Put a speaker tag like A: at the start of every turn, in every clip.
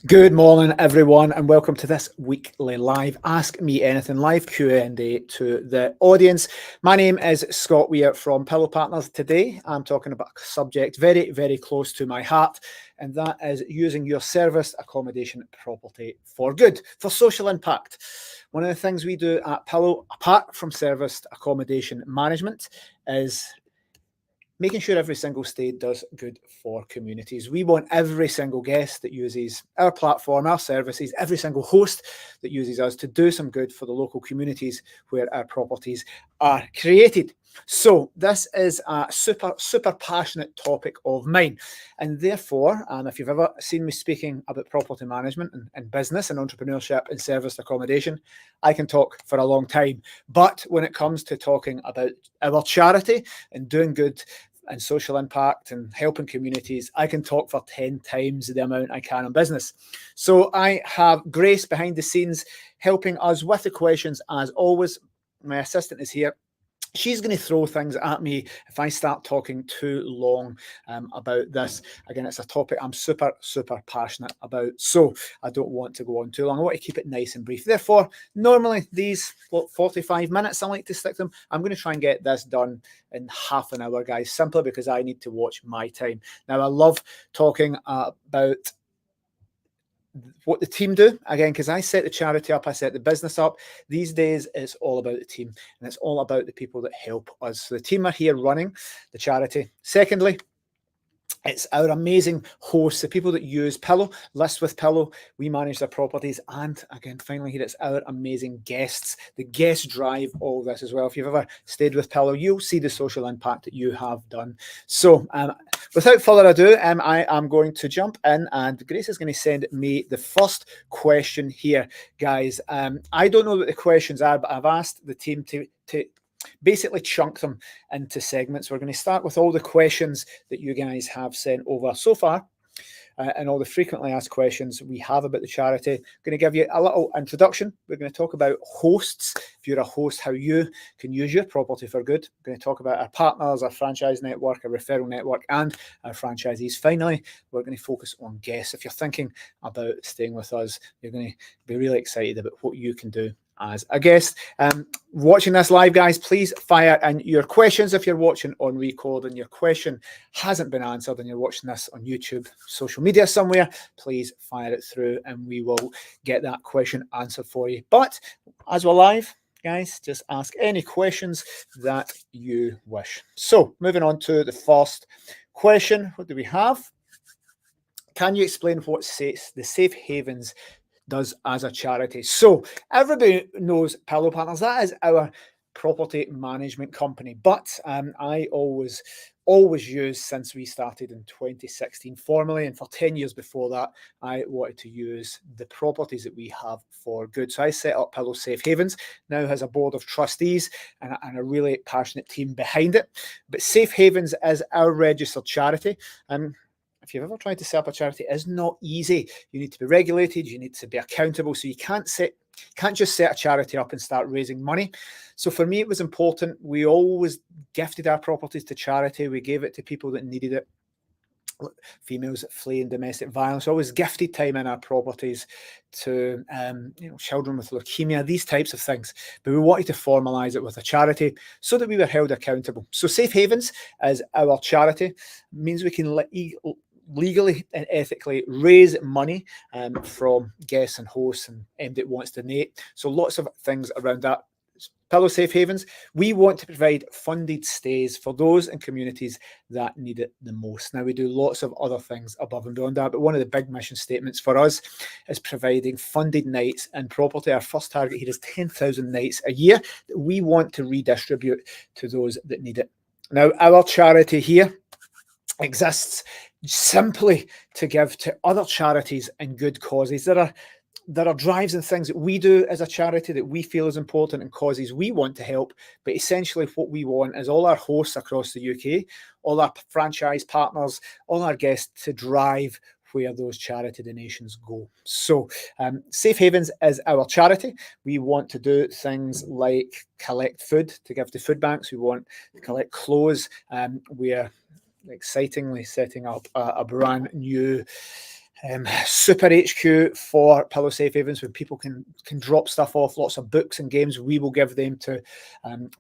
A: Good morning, everyone, and welcome to this weekly live Ask Me Anything live Q&A to the audience. My name is Scott Weir from Pillow Partners. Today, I'm talking about a subject very, very close to my heart, and that is using your serviced accommodation property for good, for social impact. One of the things we do at Pillow, apart from serviced accommodation management, is making sure every single stay does good for communities. We want every single guest that uses our platform, our services, every single host that uses us to do some good for the local communities where our properties are created. So this is a super passionate topic of mine. And therefore, and if you've ever seen me speaking about property management and business and entrepreneurship and serviced accommodation, I can talk for a long time. But when it comes to talking about our charity and doing good and social impact and helping communities, I can talk for 10 times the amount I can on business. So I have Grace behind the scenes helping us with the questions as always. My assistant is here. She's going to throw things at me if I start talking too long about this. Again, it's a topic I'm super passionate about, so I don't want to go on too long. I want to keep it nice and brief. Therefore, normally these 45 minutes, I like to stick them. I'm going to try and get this done in half an hour, guys, simply because I need to watch my time. Now, I love talking about what the team do, again, because I set the charity up, I set the business up. These days it's all about the team, and it's all about the people that help us. So the team are here running the charity. Secondly, it's our amazing hosts, the people that use Pillow, list with Pillow. We manage their properties. And again, finally here, it's our amazing guests. The guests drive all this as well. If you've ever stayed with Pillow, you'll see the social impact that you have done. So without further ado, I am going to jump in, and Grace is going to send me the first question here, guys. I don't know what the questions are, but I've asked the team to basically chunk them into segments. We're going to start with all the questions that you guys have sent over so far, and all the frequently asked questions we have about the charity. I'm going to give you a little introduction. We're going to talk about hosts. If you're a host, how you can use your property for good. We're going to talk about our partners, our franchise network, our referral network, and our franchisees. Finally, we're going to focus on guests. If you're thinking about staying with us, you're going to be really excited about what you can do as a guest. Watching this live, guys, please fire in your questions. If you're watching on record and your question hasn't been answered and you're watching this on YouTube, social media somewhere, please fire it through and we will get that question answered for you. But as we're live, guys, just ask any questions that you wish. So moving on to the first question. What do we have? Can you explain what the Safe Havens does as a charity? So everybody knows Pillow Partners. That is our property management company. But I always use, since we started in 2016 formally, and for 10 years before that, I wanted to use the properties that we have for good. So I set up Pillow Safe Havens, now has a board of trustees and a really passionate team behind it. But Safe Havens is our registered charity. If you've ever tried to set up a charity, it is not easy. You need to be regulated, you need to be accountable, so you can't just set a charity up and start raising money. So for me, it was important. We always gifted our properties to charity. We gave it to people that needed it. Females that flee in domestic violence, always gifted time in our properties to children with leukemia, these types of things. But we wanted to formalise it with a charity so that we were held accountable. So Safe Havens is our charity. It means we can legally and ethically raise money from guests and hosts and anybody that wants to donate. So lots of things around that. Pillow Safe Havens, we want to provide funded stays for those in communities that need it the most. Now, we do lots of other things above and beyond that, but one of the big mission statements for us is providing funded nights in property. Our first target here is 10,000 nights a year that we want to redistribute to those that need it. Now, our charity here exists simply to give to other charities and good causes. There are drives and things that we do as a charity that we feel is important and causes we want to help. But essentially what we want is all our hosts across the UK, all our franchise partners, all our guests to drive where those charity donations go. So Safe Havens is our charity. We want to do things like collect food to give to food banks. We want to collect clothes. We're excitingly setting up a brand new Super HQ for Pillow Safe Havens, where people can drop stuff off, lots of books and games. We will give them to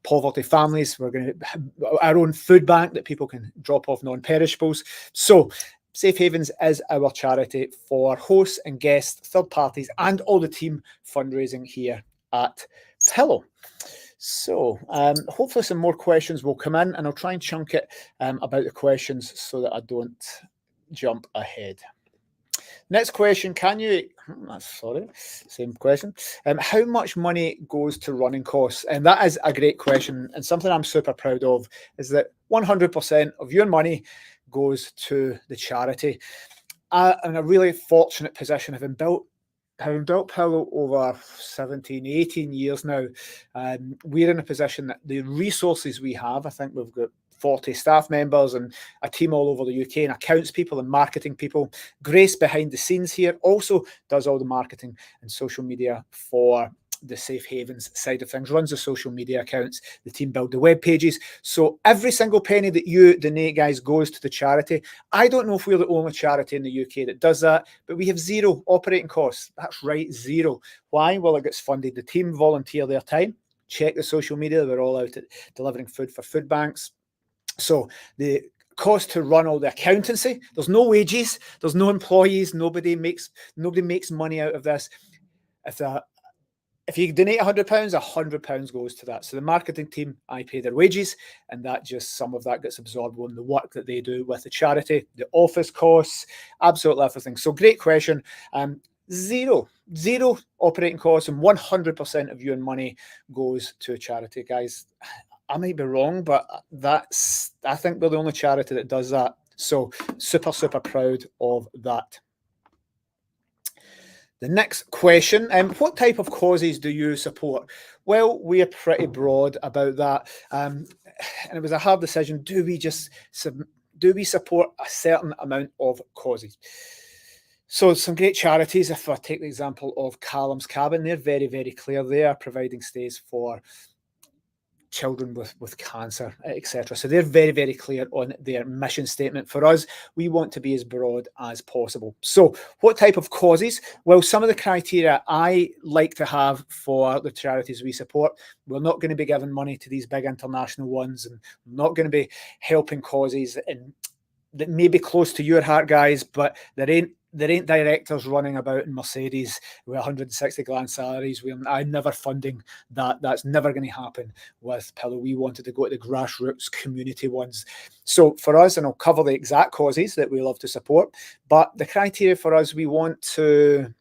A: poverty families. We're going to have our own food bank that people can drop off non-perishables. So Safe Havens is our charity for hosts and guests, third parties, and all the team fundraising here at Pillow. So hopefully some more questions will come in, and I'll try and chunk it about the questions so that I don't jump ahead. Next question, same question. How much money goes to running costs? And that is a great question, and something I'm super proud of is that 100% of your money goes to the charity. I'm in a really fortunate position, having built Pillow over 17, 18 years now. We're in a position that the resources we have, I think we've got 40 staff members and a team all over the UK, and accounts people and marketing people. Grace behind the scenes here also does all the marketing and social media for the Safe Havens side of things, runs the social media accounts, the team build the web pages. So every single penny that you donate, guys, goes to the charity. I don't know if we're the only charity in the UK that does that, but we have zero operating costs. That's right, zero. Why? Well, it gets funded. The team volunteer their time. Check the social media. We're all out at delivering food for food banks. So the cost to run all the accountancy, there's no wages, there's no employees, nobody makes money out of this. If you donate £100, £100 goes to that. So the marketing team, I pay their wages, and that just some of that gets absorbed on the work that they do with the charity, the office costs, absolutely everything. So great question. Zero operating costs, and 100% of your money goes to a charity, guys. I might be wrong, but I think we're the only charity that does that. So super, super proud of that. The next question, what type of causes do you support? Well, we are pretty broad about that. And it was a hard decision. Do we support a certain amount of causes? So some great charities, if I take the example of Callum's Cabin, they're very, very clear. They are providing stays for children with cancer, etc. So they're very, very clear on their mission statement. For us, we want to be as broad as possible. So what type of causes? Well, some of the criteria I like to have for the charities we support, we're not going to be giving money to these big international ones, and not going to be helping causes that may be close to your heart, guys, but there ain't directors running about in Mercedes with 160 grand salaries. I'm never funding that. That's never going to happen with Pillow. We wanted to go to the grassroots community ones. So for us, and I'll cover the exact causes that we love to support, but the criteria for us, we want to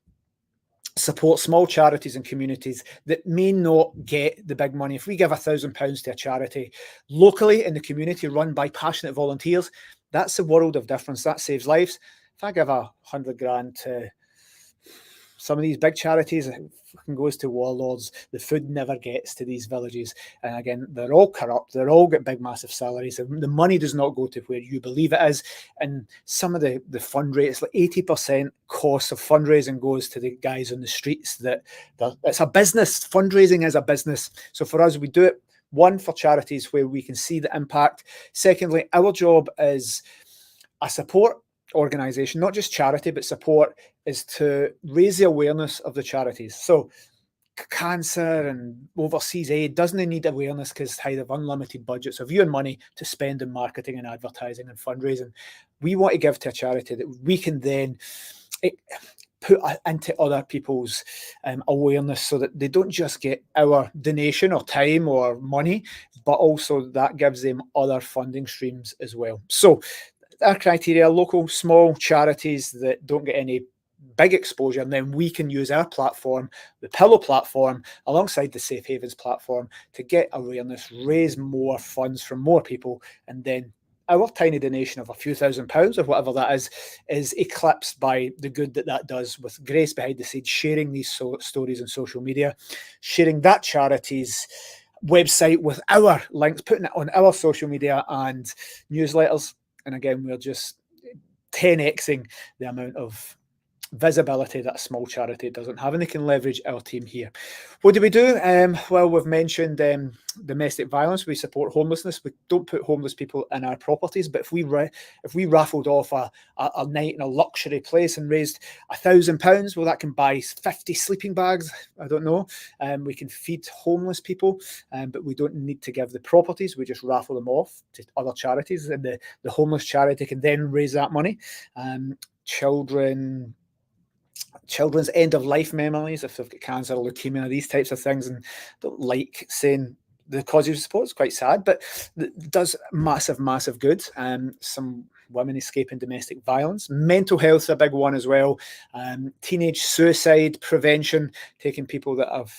A: support small charities and communities that may not get the big money. If we give £1,000 to a charity locally in the community run by passionate volunteers, that's a world of difference. That saves lives. If I give 100 grand to some of these big charities, it fucking goes to warlords. The food never gets to these villages. And again, they're all corrupt. They're all got big, massive salaries. The money does not go to where you believe it is. And some of the fundraising, like 80% cost of fundraising goes to the guys on the streets. It's a business. Fundraising is a business. So for us, we do it, one, for charities where we can see the impact. Secondly, our job is a support organisation, not just charity, but support, is to raise the awareness of the charities. So cancer and overseas aid doesn't need awareness because they have unlimited budgets of your money to spend in marketing and advertising and fundraising. We want to give to a charity that we can then put into other people's awareness, so that they don't just get our donation or time or money, but also that gives them other funding streams as well. So our criteria: local, small charities that don't get any big exposure, and then we can use our platform, the Pillow platform, alongside the Safe Havens platform, to get awareness, raise more funds from more people, and then our tiny donation of a few £1,000s or whatever that is eclipsed by the good that does, with Grace behind the scenes sharing these stories on social media, sharing that charity's website with our links, putting it on our social media and newsletters. And again, we're just 10xing the amount of visibility that a small charity doesn't have, and they can leverage our team here. What do we do? Well, we've mentioned domestic violence. We support homelessness. We don't put homeless people in our properties, but if we raffled off a night in a luxury place and raised £1,000, well, that can buy 50 sleeping bags. I don't know. We can feed homeless people, but we don't need to give the properties. We just raffle them off to other charities, and the homeless charity can then raise that money. Children's end of life memories, if they've got cancer or leukemia, these types of things, and don't like saying the causes of support. It's quite sad, but it does massive good. Some women escaping domestic violence. Mental health's a big one as well. Teenage suicide prevention, taking people that have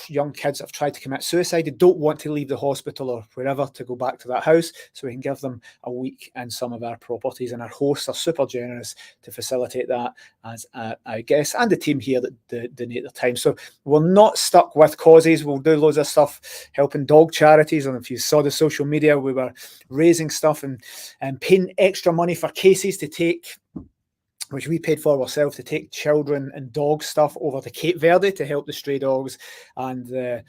A: young kids that have tried to commit suicide, they don't want to leave the hospital or wherever to go back to that house, so we can give them a week in some of our properties, and our hosts are super generous to facilitate that, as I guess, and the team here that donate their time. So we're not stuck with causes. We'll do loads of stuff helping dog charities, and if you saw the social media, we were raising stuff and paying extra money for cases to take, which we paid for ourselves, to take children and dog stuff over to Cape Verde to help the stray dogs and the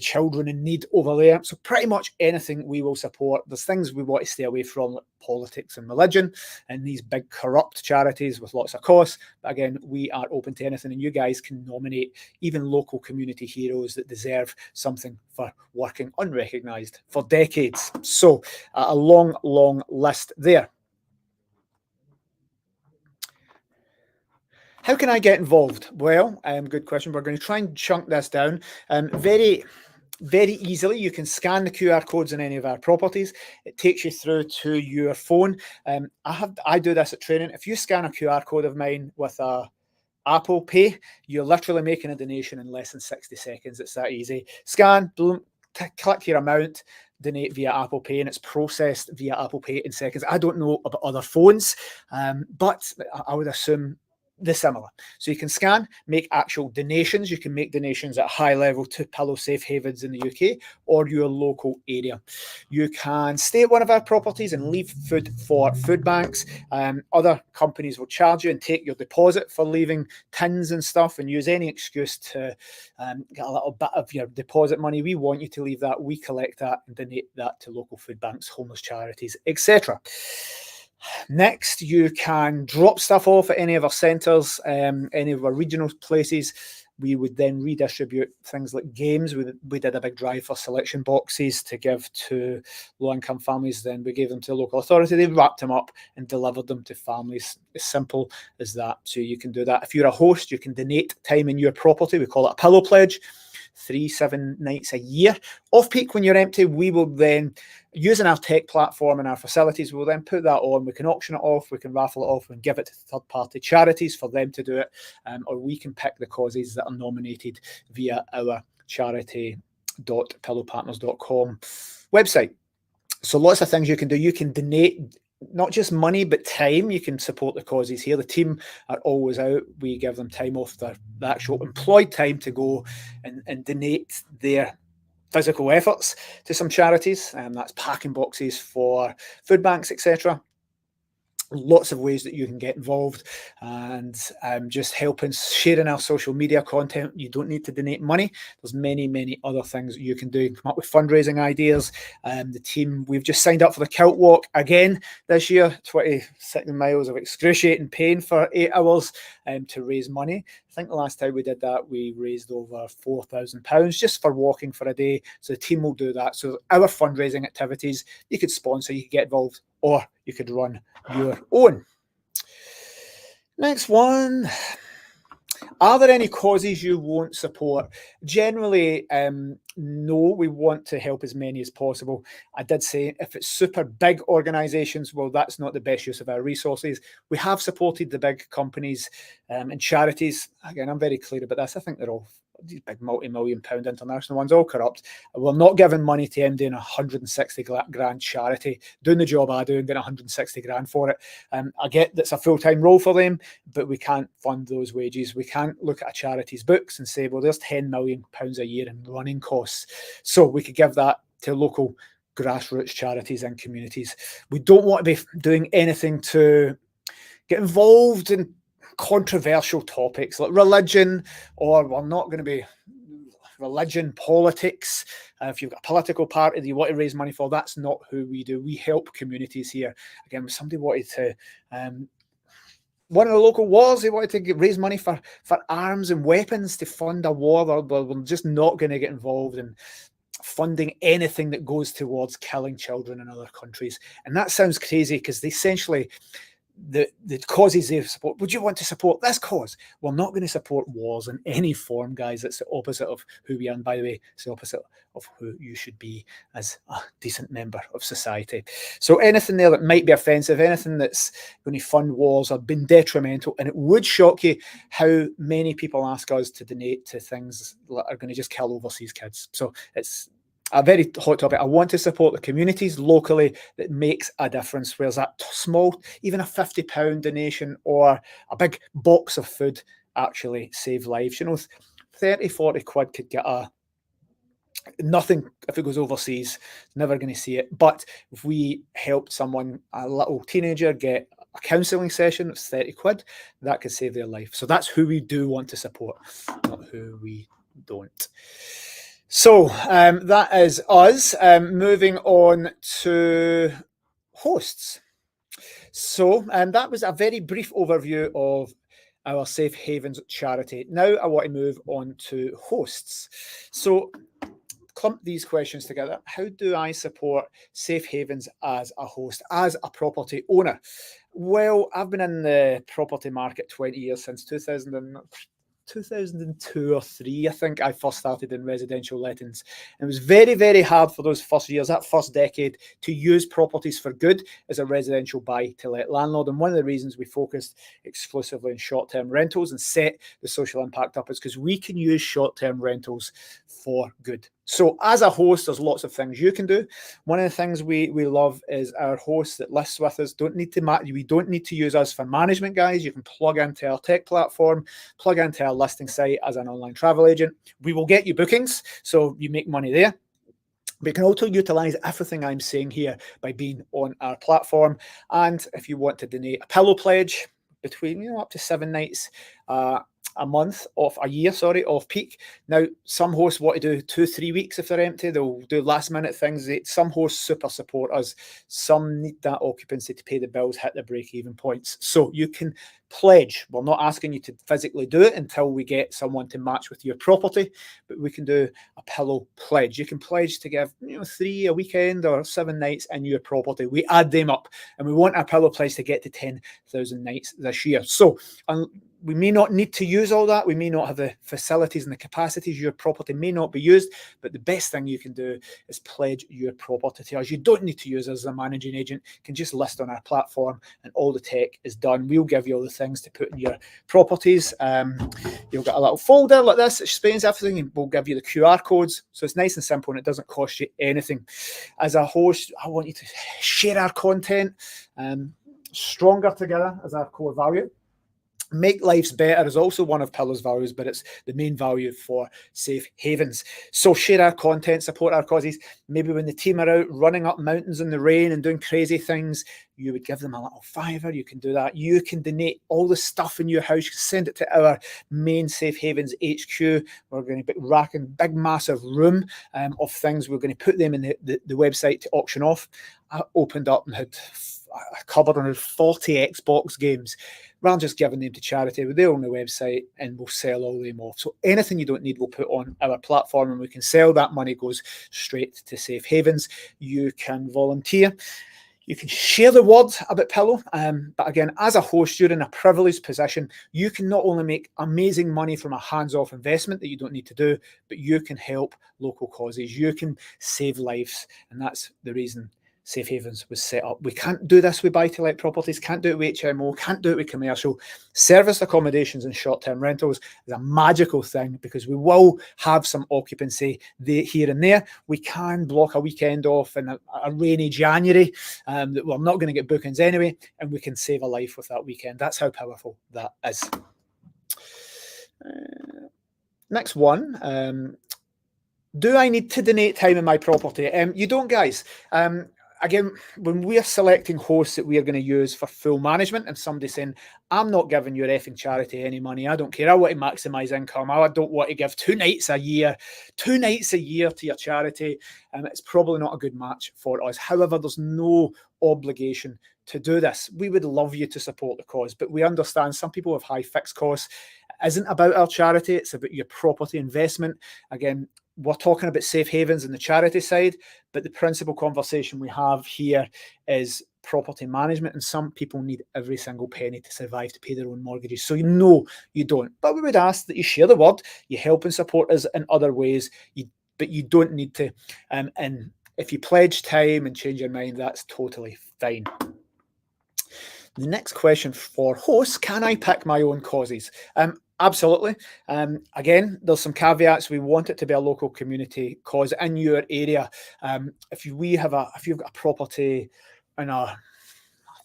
A: children in need over there. So pretty much anything we will support. There's things we want to stay away from, like politics and religion and these big corrupt charities with lots of costs. But again, we are open to anything, and you guys can nominate even local community heroes that deserve something for working unrecognised for decades. So a long list there. How can I get involved? Well, good question. We're going to try and chunk this down very easily. You can scan the QR codes in any of our properties. It takes you through to your phone. I do this at training. If you scan a QR code of mine with a Apple Pay, you're literally making a donation in less than 60 seconds. It's that easy. Scan, boom, click your amount, donate via Apple Pay, and it's processed via Apple Pay in seconds. I don't know about other phones, but I would assume they're similar. So you can scan, make actual donations. You can make donations at high level to Pillow Safe Havens in the UK or your local area. You can stay at one of our properties and leave food for food banks. Other companies will charge you and take your deposit for leaving tins and stuff, and use any excuse to get a little bit of your deposit money. We want you to leave that. We collect that and donate that to local food banks, homeless charities, etc. Next, you can drop stuff off at any of our centres, any of our regional places. We would then redistribute things like games. We did a big drive for selection boxes to give to low-income families. Then we gave them to the local authority. They wrapped them up and delivered them to families. As simple as that. So you can do that. If you're a host, you can donate time in your property. We call it a pillow pledge. 3-7 nights a year. Off peak, when you're empty, we will then, using our tech platform and our facilities, we'll then put that on. We can auction it off, we can raffle it off, and give it to third-party charities for them to do it, or we can pick the causes that are nominated via our charity.pillowpartners.com website. So lots of things you can do. You can donate not just money, but time. You can support the causes here. The team are always out. We give them time off the actual employed time to go and donate their physical efforts to some charities. And that's packing boxes for food banks, etc. Lots of ways that you can get involved, and just helping sharing our social media content. You don't need to donate money. There's many other things you can do. Come up with fundraising ideas. The team, we've just signed up for the Kilt Walk again this year, 26 miles of excruciating pain for 8 hours to raise money. I think the last time we did that, we raised over £4,000 just for walking for a day. So the team will do that. So our fundraising activities, you could sponsor, you could get involved, or you could run your own. Next one. Are there any causes you won't support? Generally, no, we want to help as many as possible. I did say if it's super big organisations, well, that's not the best use of our resources. We have supported the big companies and charities. Again, I'm very clear about this. I think they're all these big multi-million-pound international ones, all corrupt. We're not giving money to them doing 160 grand charity, doing the job I do and getting 160 grand for it. I get that's a full-time role for them, but we can't fund those wages. We can't look at a charity's books and say, well, there's £10 million a year in running costs. So we could give that to local grassroots charities and communities. We don't want to be doing anything to get involved in controversial topics like religion, or we're not going to be religion, politics. If you've got a political party that you want to raise money for, that's not who we do. We help communities here. Again, if somebody wanted to, one of the local wars, they wanted to raise money for arms and weapons to fund a war, we're just not going to get involved in funding anything that goes towards killing children in other countries. And that sounds crazy because essentially the causes they support. Would you want to support this cause? We're not going to support wars in any form, guys. It's the opposite of who we are. And by the way, it's the opposite of who you should be as a decent member of society. So anything there that might be offensive, anything that's going to fund wars or been detrimental, and it would shock you how many people ask us to donate to things that are going to just kill overseas kids. So it's a very hot topic. I want to support the communities locally that makes a difference. Whereas that small, even a £50 donation or a big box of food actually save lives. You know, 30, 40 quid could get nothing if it goes overseas. Never going to see it. But if we helped someone, a little teenager, get a counselling session, it's 30 quid, that could save their life. So that's who we do want to support, not who we don't. So that is us. Moving on to hosts. So that was a very brief overview of our Safe Havens charity. Now I want to move on to hosts. So clump these questions together. How do I support Safe Havens as a host, as a property owner? Well, I've been in the property market 20 years, since 2002 or 3, I think I first started in residential lettings. And it was very, very hard for those first years, that first decade, to use properties for good as a residential buy-to-let landlord. And one of the reasons we focused exclusively on short-term rentals and set the social impact up is because we can use short-term rentals for good. So as a host, there's lots of things you can do. One of the things we love is our hosts that lists with us we don't need to use us for management, guys. You can plug into our tech platform, plug into our listing site as an online travel agent. We will get you bookings, so you make money there. We can also utilize everything I'm saying here by being on our platform. And if you want to donate a pillow pledge between up to 7 nights a year off peak. Now, some hosts want to do 2-3 weeks if they're empty. They'll do last minute things. Some hosts super support us. Some need that occupancy to pay the bills, hit the break-even points. So you can pledge. We're not asking you to physically do it until we get someone to match with your property, but we can do a pillow pledge. You can pledge to give 3 a weekend or 7 nights in your property. We add them up, and we want our pillow pledge to get to 10,000 nights this year. So we may not need to use all that. We may not have the facilities and the capacities. Your property may not be used, but the best thing you can do is pledge your property to us. You don't need to use us as a managing agent. You can just list on our platform and all the tech is done. We'll give you all the things to put in your properties. You'll get a little folder like this that explains everything, and we'll give you the QR codes. So it's nice and simple, and it doesn't cost you anything. As a host, I want you to share our content. Stronger together as our core value. Make lives better is also one of Pillow's values, but it's the main value for Safe Havens. So share our content, support our causes. Maybe when the team are out running up mountains in the rain and doing crazy things, you would give them a little $5. You can do that. You can donate all the stuff in your house. You can send it to our main Safe Havens HQ. We're going to be racking big, massive room of things. We're going to put them in the website to auction off. I opened up and had covered on 40 Xbox games. Rather than just giving them to charity, they're on the website and we'll sell all them off. So anything you don't need, we'll put on our platform and we can sell. That money goes straight to Safe Havens. You can volunteer. You can share the word about Pillow. But again, as a host, you're in a privileged position. You can not only make amazing money from a hands-off investment that you don't need to do, but you can help local causes. You can save lives. And that's the reason Safe Havens was set up. We can't do this with buy-to-let properties, can't do it with HMO, can't do it with commercial. Service accommodations and short-term rentals is a magical thing because we will have some occupancy here and there. We can block a weekend off in a rainy January that we're not going to get bookings anyway, and we can save a life with that weekend. That's how powerful that is. Next one. Do I need to donate time in my property? You don't, guys. again, when we're selecting hosts that we are going to use for full management, and somebody saying, I'm not giving your effing charity any money, I don't care, I want to maximise income, I don't want to give 2 nights a year to your charity, it's probably not a good match for us. However, there's no obligation to do this. We would love you to support the cause, but we understand some people have high fixed costs. It isn't about our charity, it's about your property investment. Again, we're talking about safe havens in the charity side, but the principal conversation we have here is property management, and some people need every single penny to survive, to pay their own mortgages. So you don't. But we would ask that you share the word, you help and support us in other ways, but you don't need to. And if you pledge time and change your mind, that's totally fine. The next question for hosts, can I pick my own causes? Absolutely. Again, there's some caveats. We want it to be a local community cause in your area. If you've got a property in a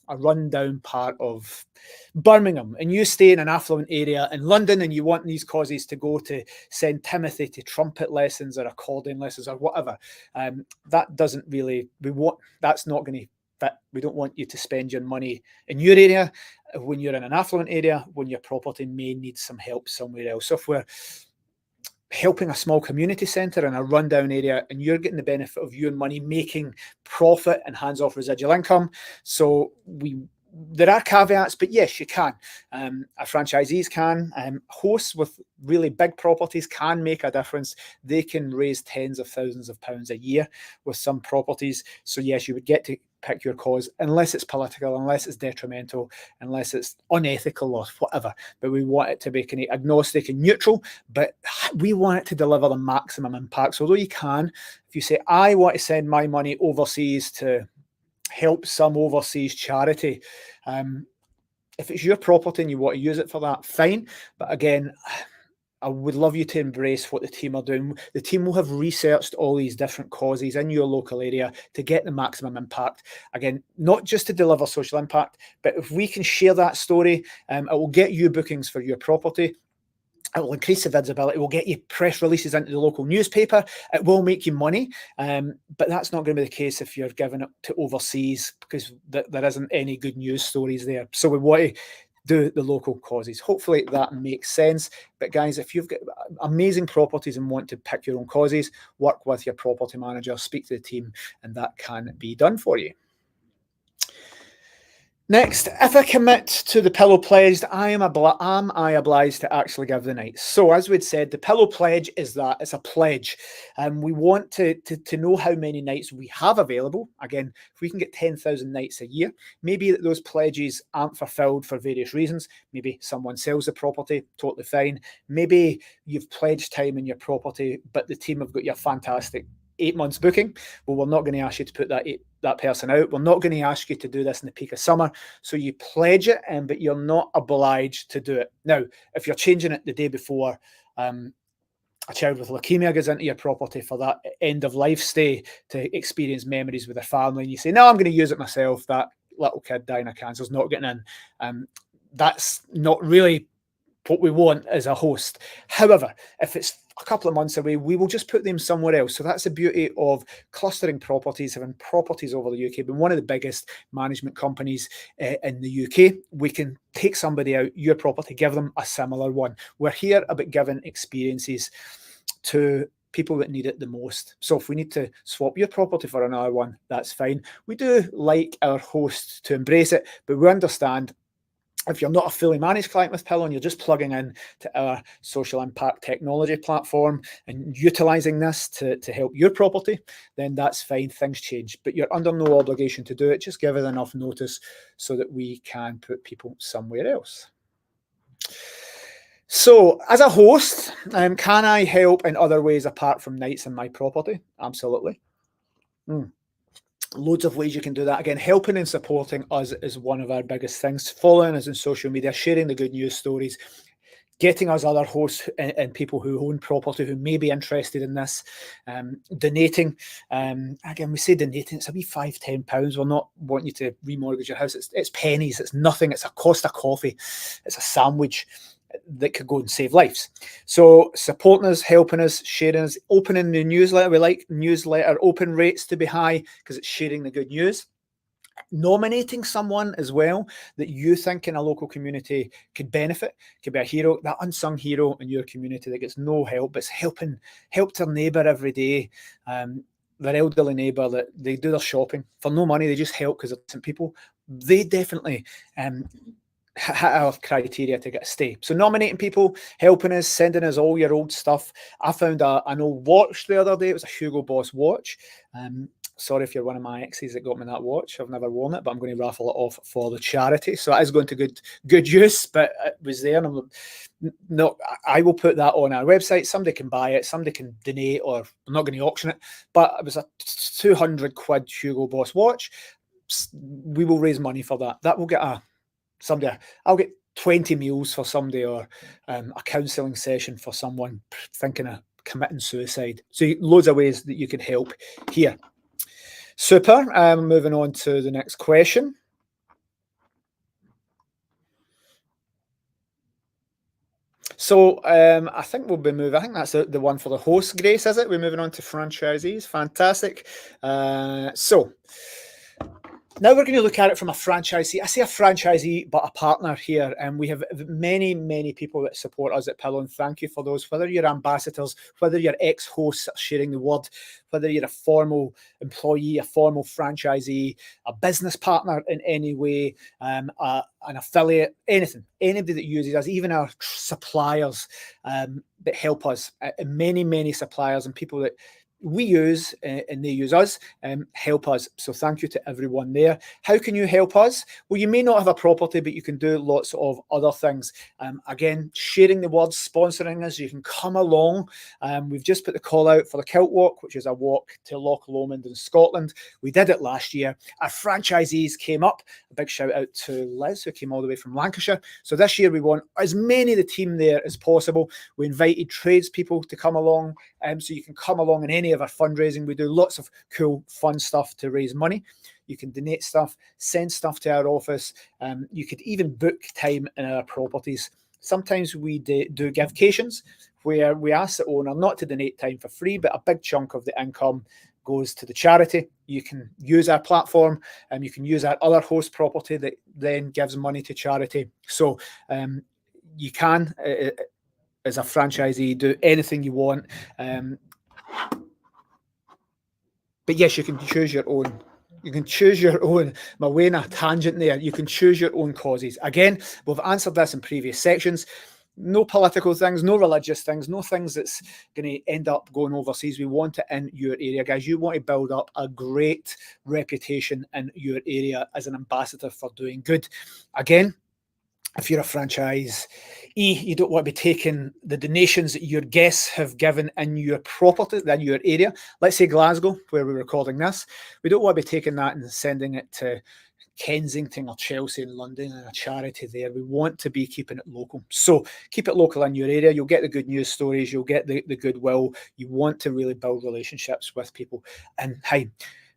A: rundown part of Birmingham and you stay in an affluent area in London and you want these causes to go to send Timothy to trumpet lessons or accordion lessons or whatever, that's not going to fit. We don't want you to spend your money in your area when you're in an affluent area, when your property may need some help somewhere else. So if we're helping a small community centre in a rundown area and you're getting the benefit of your money making profit and hands-off residual income, so there are caveats, but yes, you can. Our franchisees can. Hosts with really big properties can make a difference. They can raise tens of thousands of pounds a year with some properties. So yes, you would get to pick your cause, unless it's political, unless it's detrimental, unless it's unethical or whatever. But we want it to be kind of agnostic and neutral, but we want it to deliver the maximum impact. So although you can, if you say, I want to send my money overseas to help some overseas charity, if it's your property and you want to use it for that, fine. But again, I would love you to embrace what the team are doing. The team will have researched all these different causes in your local area to get the maximum impact. Again, not just to deliver social impact, but if we can share that story, it will get you bookings for your property. It will increase the visibility. It will get you press releases into the local newspaper. It will make you money, but that's not going to be the case if you're giving it to overseas, because there isn't any good news stories there. So we want to do the local causes. Hopefully that makes sense. But guys, if you've got amazing properties and want to pick your own causes, work with your property manager, speak to the team, and that can be done for you. Next, if I commit to the pillow pledge, am I obliged to actually give the nights? So as we'd said, the pillow pledge is that it's a pledge. We want to know how many nights we have available. Again, if we can get 10,000 nights a year, maybe those pledges aren't fulfilled for various reasons. Maybe someone sells the property, totally fine. Maybe you've pledged time in your property, but the team have got your fantastic 8 months booking. Well, we're not going to ask you to put that person out. We're not going to ask you to do this in the peak of summer. So you pledge it, but you're not obliged to do it. Now, if you're changing it the day before a child with leukemia goes into your property for that end of life stay to experience memories with their family, and you say, no, I'm going to use it myself, that little kid dying of cancer is not getting in. That's not really what we want as a host. However, if it's a couple of months away, we will just put them somewhere else. So that's the beauty of clustering properties, having properties over the UK. But one of the biggest management companies in the UK, we can take somebody out your property, give them a similar one. We're here about giving experiences to people that need it the most. So if we need to swap your property for another one, that's fine. We do like our hosts to embrace it, but we understand if you're not a fully managed client with Pillow and you're just plugging in to our social impact technology platform and utilising this to help your property, then that's fine, things change. But you're under no obligation to do it. Just give us enough notice so that we can put people somewhere else. So as a host, can I help in other ways apart from nights in my property? Absolutely. Loads of ways you can do that. Again, helping and supporting us is one of our biggest things. Following us on social media, sharing the good news stories, getting us other hosts and people who own property who may be interested in this, donating. Again, we say donating, it's a wee £5-10. We're not wanting you to remortgage your house. It's pennies, it's nothing. It's a cost of coffee, it's a sandwich. that could go and save lives. So supporting us, helping us, sharing us, opening the newsletter. We like newsletter open rates to be high because it's sharing the good news. Nominating someone as well that you think in a local community could benefit, could be a hero, that unsung hero in your community that gets no help, but helped their neighbour every day, their elderly neighbour that they do their shopping for no money, they just help because they're decent people. They definitely hit our criteria to get a stay. So nominating people, helping us, sending us all your old stuff. I found an old watch the other day. It was a Hugo Boss watch. Sorry if you're one of my exes that got me that watch. I've never worn it, but I'm going to raffle it off for the charity. So it is going to good use, but it was there. And I will put that on our website. Somebody can buy it. Somebody can donate, or I'm not going to auction it. But it was a 200 quid Hugo Boss watch. We will raise money for that. That will get I'll get 20 meals for somebody, or a counselling session for someone thinking of committing suicide. So loads of ways that you can help here. Super. Moving on to the next question. So I think we'll be moving. I think that's the one for the host, Grace, is it? We're moving on to franchisees. Fantastic. So now we're going to look at it from a franchisee. I say a franchisee, but a partner here. And we have many, many people that support us at Pillow, and thank you for those. Whether you're ambassadors, whether you're ex-hosts sharing the word, whether you're a formal employee, a formal franchisee, a business partner in any way, an affiliate, anything, anybody that uses us, even our suppliers that help us, many, many suppliers and people that we use and they use us, help us. So thank you to everyone there. How can you help us? Well, you may not have a property, but you can do lots of other things. Again, sharing the word, sponsoring us. You can come along. We've just put the call out for the Kilt Walk, which is a walk to Loch Lomond in Scotland. We did it last year. Our franchisees came up. A big shout out to Liz, who came all the way from Lancashire. So this year we want as many of the team there as possible. We invited tradespeople to come along, so you can come along in any of our fundraising. We do lots of cool, fun stuff to raise money. You can donate stuff, send stuff to our office. You could even book time in our properties. Sometimes we do givecations where we ask the owner not to donate time for free, but a big chunk of the income goes to the charity. You can use our platform, and you can use our other host property that then gives money to charity. So you can, as a franchisee, do anything you want. But yes, you can choose your own. You can choose your own. My way in a tangent there. You can choose your own causes. Again, we've answered this in previous sections. No political things, no religious things, no things that's going to end up going overseas. We want it in your area, guys. You want to build up a great reputation in your area as an ambassador for doing good. Again, if you're a franchise, you don't want to be taking the donations that your guests have given in your property, in your area. Let's say Glasgow, where we're recording this. We don't want to be taking that and sending it to Kensington or Chelsea in London and a charity there. We want to be keeping it local. So keep it local in your area. You'll get the good news stories. You'll get the goodwill. You want to really build relationships with people. And hey,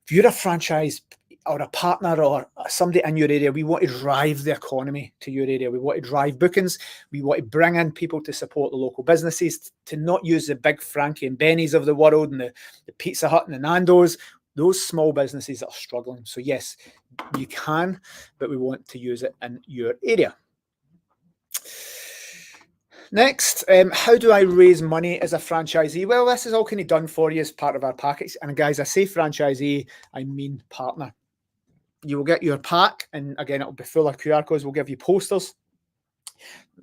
A: if you're a franchise or a partner or somebody in your area, we want to drive the economy to your area. We want to drive bookings. We want to bring in people to support the local businesses, to not use the big Frankie and Benny's of the world and the Pizza Hut and the Nando's, those small businesses that are struggling. So yes, you can, but we want to use it in your area. Next, how do I raise money as a franchisee? Well, this is all kind of done for you as part of our package. And guys, I say franchisee, I mean partner. You will get your pack, and again, it'll be full of QR codes. We'll give you posters.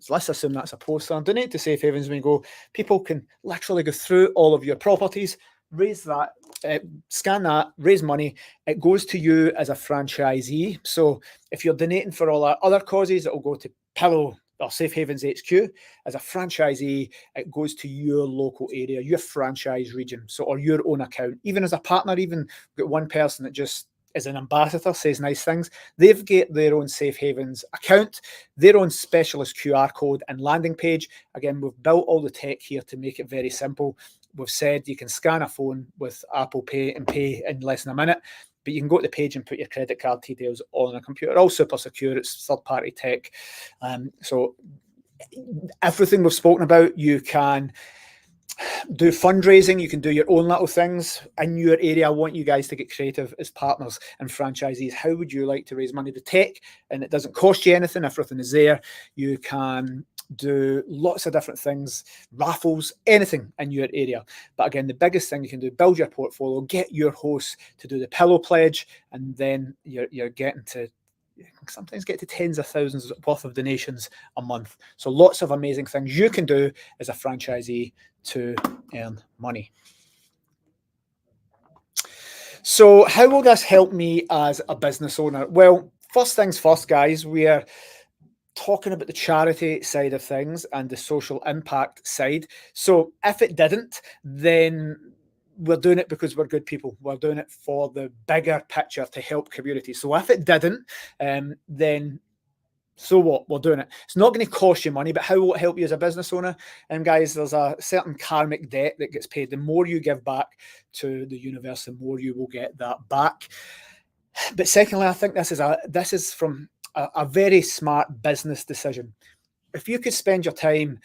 A: Let's assume that's a poster. Donate to Safe Havens when you go. People can literally go through all of your properties, raise that, scan that, raise money. It goes to you as a franchisee. So if you're donating for all our other causes, it will go to Pillow or Safe Havens HQ. As a franchisee, it goes to your local area, your franchise region, so or your own account. Even as a partner, even got one person that just is an ambassador, says nice things. They've got their own Safe Havens account, their own specialist QR code and landing page. Again, we've built all the tech here to make it very simple. We've said you can scan a phone with Apple Pay and pay in less than a minute, but you can go to the page and put your credit card details on a computer. All super secure. It's third-party tech. So everything we've spoken about. You can do fundraising, you can do your own little things in your area. I want you guys to get creative as partners and franchisees. How would you like to raise money? The tech, and it doesn't cost you anything, everything is there. You can do lots of different things, raffles, anything in your area. But again, the biggest thing you can do, build your portfolio, get your hosts to do the pillow pledge, and then you're getting to sometimes get to tens of thousands worth of donations a month. So lots of amazing things you can do as a franchisee to earn money. So how will this help me as a business owner? Well, first things first, guys, we're talking about the charity side of things and the social impact side. So if it didn't, then we're doing it because we're good people. We're doing it for the bigger picture to help communities. So if it didn't, then so what? We're doing it. It's not going to cost you money, but how will it help you as a business owner? And guys, there's a certain karmic debt that gets paid. The more you give back to the universe, the more you will get that back. But secondly, I think this is from a very smart business decision. If you could spend your time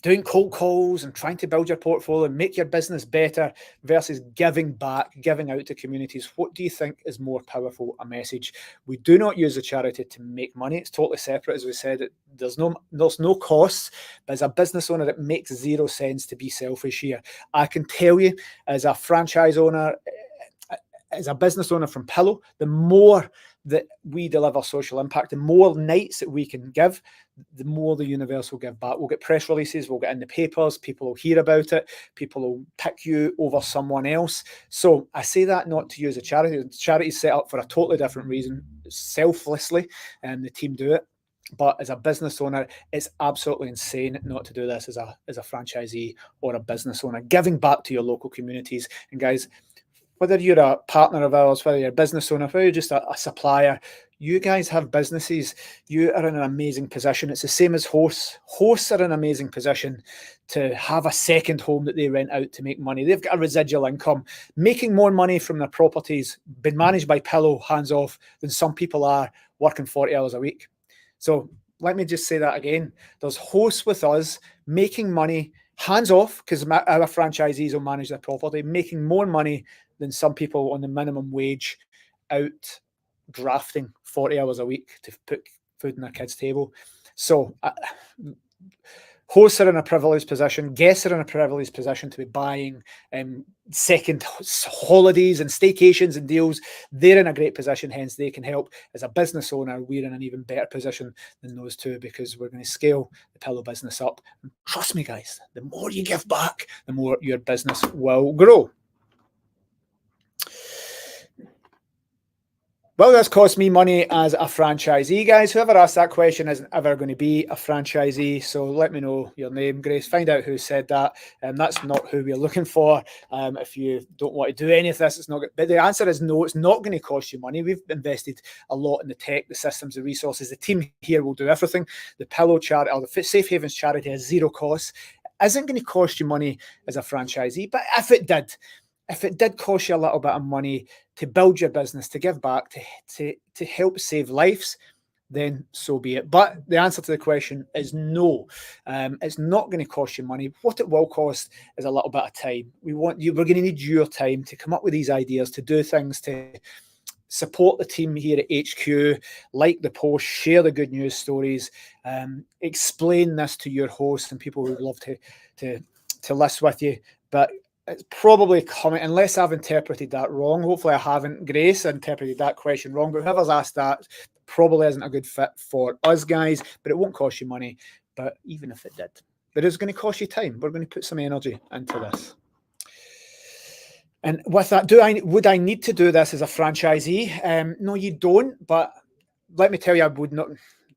A: doing cold calls and trying to build your portfolio and make your business better versus giving back, giving out to communities, what do you think is more powerful a message? We do not use a charity to make money. It's totally separate. As we said, there's no costs. But as a business owner, it makes zero sense to be selfish here. I can tell you, as a franchise owner, as a business owner from Pillow, the more that we deliver social impact, the more nights that we can give, the more the universe will give back. We'll get press releases, we'll get in the papers, people will hear about it, people will pick you over someone else. So I say that not to use a charity. The charity is set up for a totally different reason, selflessly, and the team do it. But as a business owner, it's absolutely insane not to do this as a franchisee or a business owner, giving back to your local communities. And guys, whether you're a partner of ours, whether you're a business owner, whether you're just a supplier, you guys have businesses. You are in an amazing position. It's the same as hosts. Hosts are in an amazing position to have a second home that they rent out to make money. They've got a residual income, making more money from their properties, been managed by Pillow, hands off, than some people are working 40 hours a week. So let me just say that again. There's hosts with us making money, hands off, because our franchisees will manage their property, making more money than some people on the minimum wage out grafting 40 hours a week to put food on their kids' table. So hosts are in a privileged position, guests are in a privileged position to be buying second holidays and staycations and deals. They're in a great position, hence they can help. As a business owner, we're in an even better position than those two, because we're going to scale the Pillow business up. And trust me, guys, the more you give back, the more your business will grow. Will this cost me money as a franchisee? Guys, whoever asked that question isn't ever going to be a franchisee. So let me know your name, Grace. Find out who said that. That's not who we're looking for. If you don't want to do any of this, it's not good. But the answer is no, it's not going to cost you money. We've invested a lot in the tech, the systems, the resources. The team here will do everything. The Pillow charity, or the Safe Havens charity, has zero costs. It isn't going to cost you money as a franchisee. But if it did cost you a little bit of money to build your business, to give back, to help save lives, then so be it. But the answer to the question is no. It's not going to cost you money. What it will cost is a little bit of time. We're going to need your time to come up with these ideas, to do things, to support the team here at HQ, like the post, share the good news stories, explain this to your hosts and people who would love to list with you. But it's probably coming, unless I've interpreted that wrong. Hopefully I haven't, Grace, interpreted that question wrong. But whoever's asked that probably isn't a good fit for us, guys. But it won't cost you money. But even if it did, it is going to cost you time. We're going to put some energy into this. And with that, would I need to do this as a franchisee? No, you don't. But let me tell you, I would not.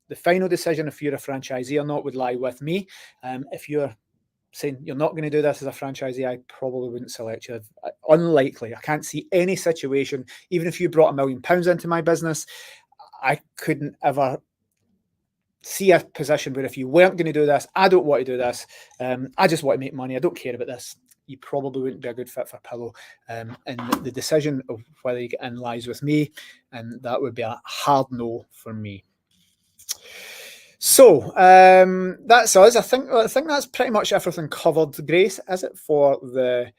A: The final decision if you're a franchisee or not would lie with me. If you're saying you're not going to do this as a franchisee, I probably wouldn't select you. Unlikely. I can't see any situation, even if you brought £1 million into my business, I couldn't ever see a position where if you weren't going to do this, I don't want to do this, I just want to make money, I don't care about this, you probably wouldn't be a good fit for Pillow. And the decision of whether you get in lies with me, and that would be a hard no for me. So that's us. I think that's pretty much everything covered. Grace, is it, for the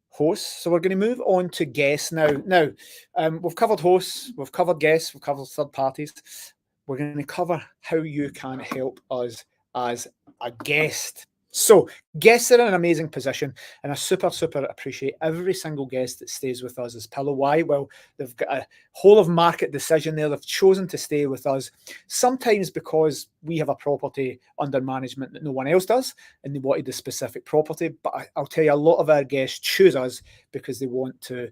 A: hosts? So we're going to move on to guests now. We've covered hosts, we've covered guests, we've covered third parties. We're going to cover how you can help us as a guest. So guests are in an amazing position, and I super appreciate every single guest that stays with us as Pillow. Why? Well, they've got a whole of market decision there. They've chosen to stay with us, sometimes because we have a property under management that no one else does, and they wanted the specific property. But I'll tell you, a lot of our guests choose us because they want to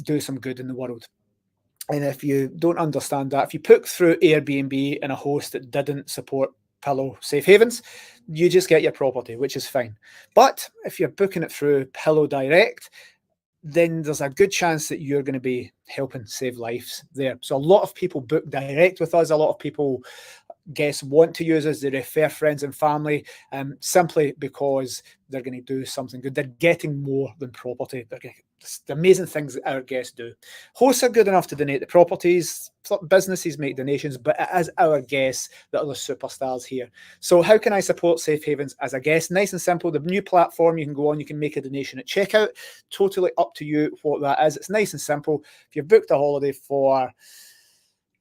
A: do some good in the world. And if you don't understand that, if you put through Airbnb and a host that didn't support Pillow Safe Havens, you just get your property, which is fine. But if you're booking it through Pillow Direct, then there's a good chance that you're going to be helping save lives there. So a lot of people book direct with us. A lot of people, guests, want to use us. They refer friends and family, simply because they're going to do something good. They're getting more than property. They're getting the amazing things that our guests do. Hosts are good enough to donate the properties. Businesses make donations, but it is our guests that are the superstars here. So how can I support Safe Havens as a guest? Nice and simple. The new platform, you can go on, you can make a donation at checkout. Totally up to you what that is. It's nice and simple. If you've booked a holiday for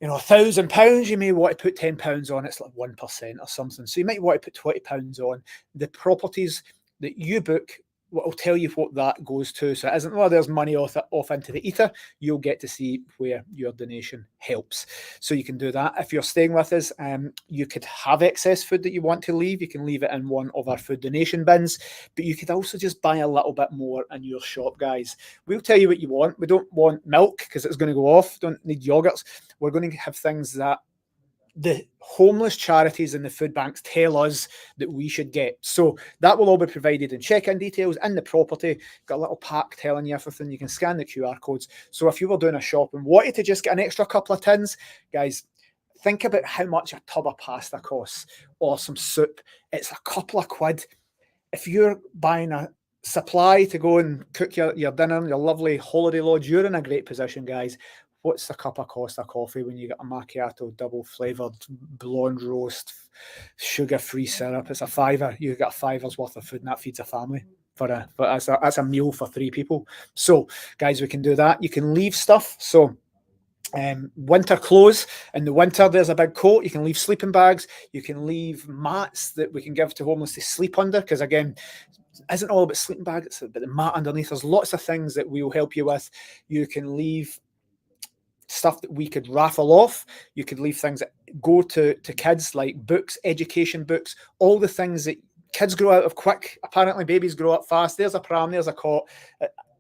A: £1,000, you may want to put £10 on. It's like 1% or something. So you might want to put £20 on. The properties that you book will tell you what that goes to. So it isn't, well, there's money off into the ether. You'll get to see where your donation helps. So you can do that. If you're staying with us, you could have excess food that you want to leave. You can leave it in one of our food donation bins, but you could also just buy a little bit more in your shop, guys. We'll tell you what you want. We don't want milk because it's going to go off. Don't need yogurts. We're going to have things that the homeless charities and the food banks tell us that we should get. So that will all be provided in check-in details in the property. Got a little pack telling you everything. You can scan the QR codes. So if you were doing a shop and wanted to just get an extra couple of tins, guys, think about how much a tub of pasta costs or some soup. It's a couple of quid. If you're buying a supply to go and cook your dinner, your lovely holiday lodge, you're in a great position, guys. What's the cup of cost of coffee when you get a macchiato, double flavoured, blonde roast, sugar-free syrup? It's a £5. You get £5 worth of food, and that feeds a family. That's a meal for 3 people. So, guys, we can do that. You can leave stuff. So, winter clothes. In the winter, there's a big coat. You can leave sleeping bags. You can leave mats that we can give to homeless to sleep under. Because again, it isn't all about sleeping bag. It's about the mat underneath. There's lots of things that we will help you with. You can leave stuff that we could raffle off. You could leave things that go to kids, like books, education books, all the things that kids grow out of quick. Apparently babies grow up fast. There's a pram, there's a cot.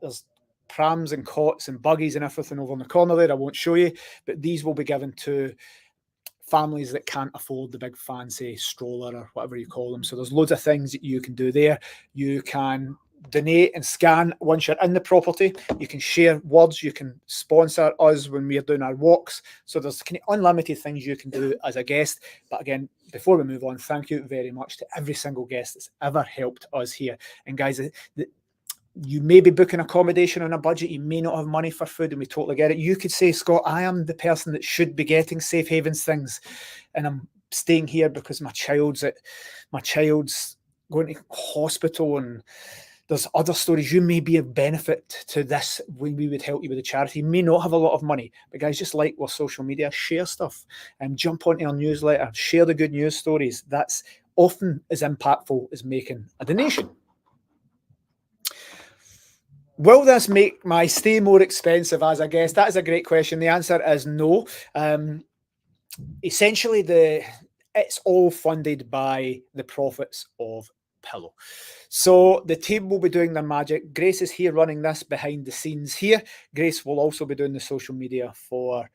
A: There's prams and cots and buggies and everything over in the corner there. I won't show you, but these will be given to families that can't afford the big fancy stroller or whatever you call them. So there's loads of things that you can do there. You can donate and scan once you're in the property. You can share words. You can sponsor us when we're doing our walks. So there's kind of unlimited things you can do as a guest. But again, before we move on, thank you very much to every single guest that's ever helped us here. And guys, you may be booking accommodation on a budget. You may not have money for food, and we totally get it. You could say, Scott, I am the person that should be getting Safe Havens things, and I'm staying here because my child's going to hospital, and there's other stories. You may be of benefit to this when we would help you with the charity. You may not have a lot of money, but guys, just like with social media, share stuff and jump onto our newsletter, share the good news stories. That's often as impactful as making a donation. Will this make my stay more expensive as a guest? That is a great question. The answer is no. Essentially, it's all funded by the profits of Pillow. So the team will be doing their magic. Grace is here running this behind the scenes here. Grace will also be doing the social media for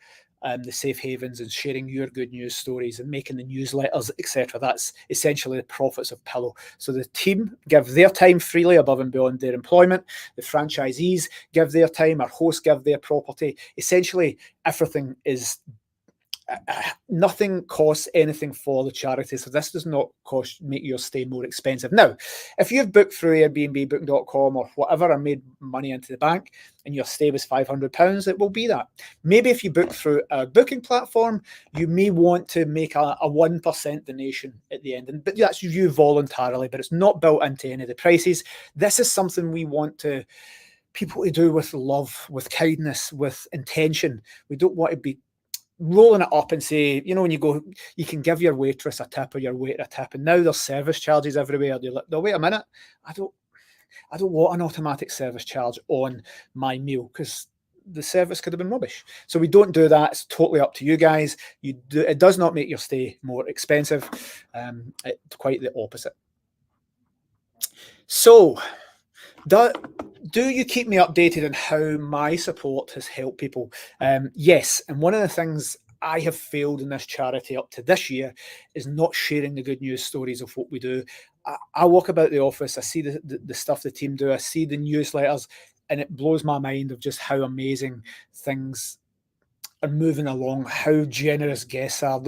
A: the Safe Havens and sharing your good news stories and making the newsletters, etc. That's essentially the profits of Pillow. So the team give their time freely above and beyond their employment. The franchisees give their time. Our hosts give their property. Essentially, everything is nothing costs anything for the charity, so this does not make your stay more expensive. Now, if you've booked through Airbnb, Booking.com or whatever and made money into the bank and your stay was £500, it will be that. Maybe if you book through a booking platform, you may want to make a 1% donation at the end, but that's you voluntarily, but it's not built into any of the prices. This is something we want people to do with love, with kindness, with intention. We don't want to be rolling it up and say, when you go, you can give your waitress a tip or your waiter a tip, and now there's service charges everywhere. You're like, no, wait a minute, I don't want an automatic service charge on my meal because the service could have been rubbish. So we don't do that. It's totally up to you guys. It does not make your stay more expensive. It's quite the opposite. So, do you keep me updated on how my support has helped people? Yes, and one of the things I have failed in this charity up to this year is not sharing the good news stories of what we do. I walk about the office, I see the stuff the team do, I see the newsletters, and it blows my mind of just how amazing things are moving along, how generous guests are.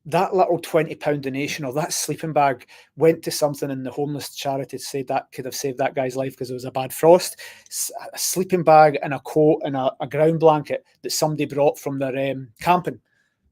A: That little £20 donation or that sleeping bag went to something in the homeless charity to say that could have saved that guy's life because it was a bad frost. A sleeping bag and a coat and a ground blanket that somebody brought from their camping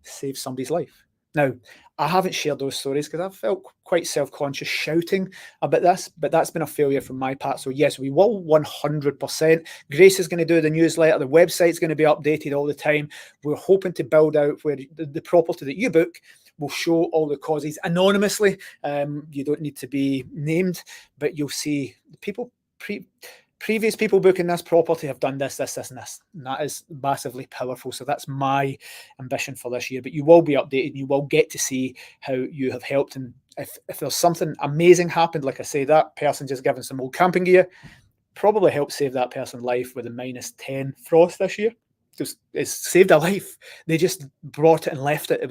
A: saved somebody's life. Now, I haven't shared those stories because I've felt quite self-conscious shouting about this, but that's been a failure from my part. So yes, we will 100%. Grace is going to do the newsletter. The website's going to be updated all the time. We're hoping to build out where the property that you book will show all the causes anonymously. You don't need to be named, but you'll see the people previous people booking this property have done this, and this. And that is massively powerful. So that's my ambition for this year. But you will be updated. You will get to see how you have helped. And if there's something amazing happened, like I say, that person just given some old camping gear, probably helped save that person's life with a -10 frost this year. It's saved a life. They just brought it and left it.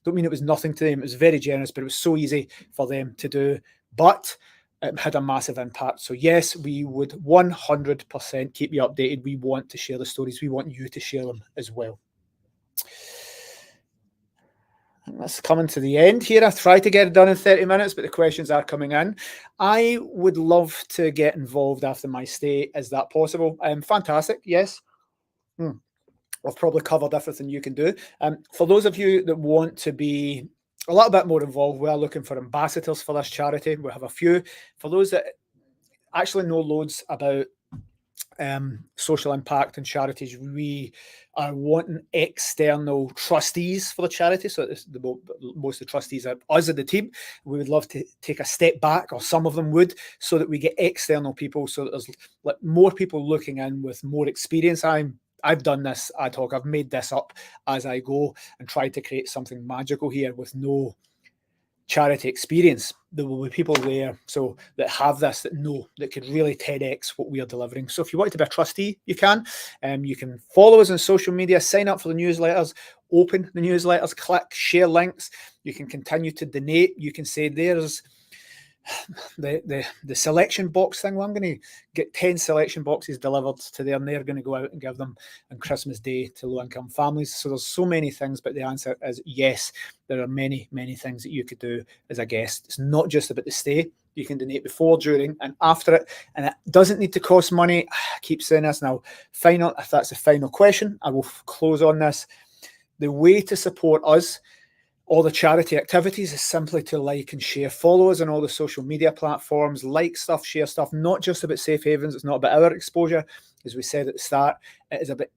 A: Don't mean it was nothing to them. It was very generous, but it was so easy for them to do. But it had a massive impact. So yes, we would 100% keep you updated. We want to share the stories. We want you to share them as well. That's coming to the end here. I tried to get it done in 30 minutes, but the questions are coming in. I would love to get involved after my stay. Is that possible? Fantastic. Yes. I've probably covered everything you can do. For those of you that want to be a little bit more involved, we are looking for ambassadors for this charity. We have a few. For those that actually know loads about social impact and charities, we are wanting external trustees for the charity. So most of the trustees are us at the team. We would love to take a step back, or some of them would, so that we get external people, so that there's like more people looking in with more experience. I've done this ad hoc. I've made this up as I go and tried to create something magical here with no charity experience. There will be people there that have this, that could really TEDx what we are delivering. So if you want to be a trustee, you can. You can follow us on social media, sign up for the newsletters, open the newsletters, click, share links. You can continue to donate. You can say there's the selection box thing. Well, I'm going to get 10 selection boxes delivered to there, and they're going to go out and give them on Christmas Day to low-income families. So there's so many things, but the answer is yes. There are many, many things that you could do as a guest. It's not just about the stay. You can donate before, during, and after it, and it doesn't need to cost money. I keep saying this now. If that's the final question, I will close on this. The way to support us, all the charity activities, is simply to like and share. Follow us on all the social media platforms, like stuff, share stuff, not just about Safe Havens. It's not about our exposure. As we said at the start, it is about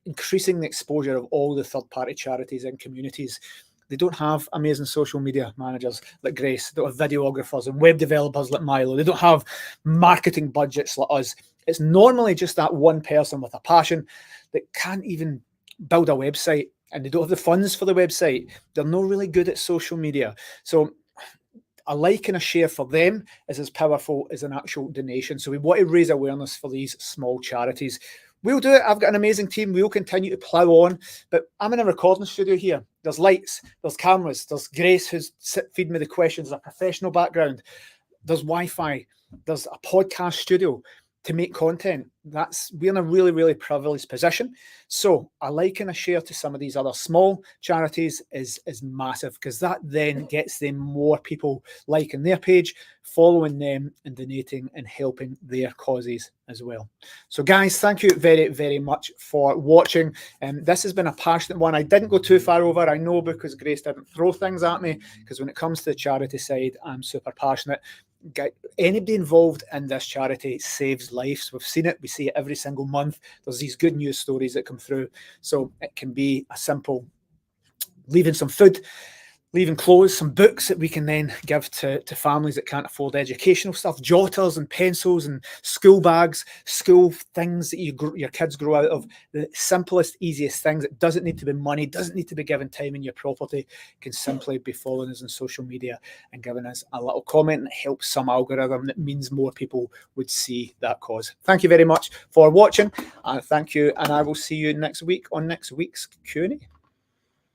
A: increasing the exposure of all the third-party charities and communities. They don't have amazing social media managers like Grace. They don't have videographers and web developers like Milo. They don't have marketing budgets like us. It's normally just that one person with a passion that can't even build a website, and they don't have the funds for the website. They're not really good at social media. So a like and a share for them is as powerful as an actual donation. So we want to raise awareness for these small charities. We'll do it. I've got an amazing team. We'll continue to plough on. But I'm in a recording studio here. There's lights, there's cameras, there's Grace who's feeding me the questions, a professional background. There's Wi-Fi, there's a podcast studio. to make content. We're in a really, really privileged position. So a like and a share to some of these other small charities is massive, because that then gets them more people liking their page, following them, and donating and helping their causes as well. So guys, thank you very, very much for watching. This has been a passionate one. I didn't go too far over, I know, because Grace didn't throw things at me, because when it comes to the charity side, I'm super passionate. Anybody involved in this charity saves lives. We've seen it. We see it every single month. There's these good news stories that come through. So it can be a simple leaving some food, leaving clothes, some books that we can then give to families that can't afford educational stuff, jotters and pencils and school bags, school things that your kids grow out of. The simplest, easiest things. It doesn't need to be money, doesn't need to be given time in your property. It can simply be following us on social media and giving us a little comment, and it helps some algorithm that means more people would see that cause. Thank you very much for watching. Thank you, and I will see you next week on next week's Q&A.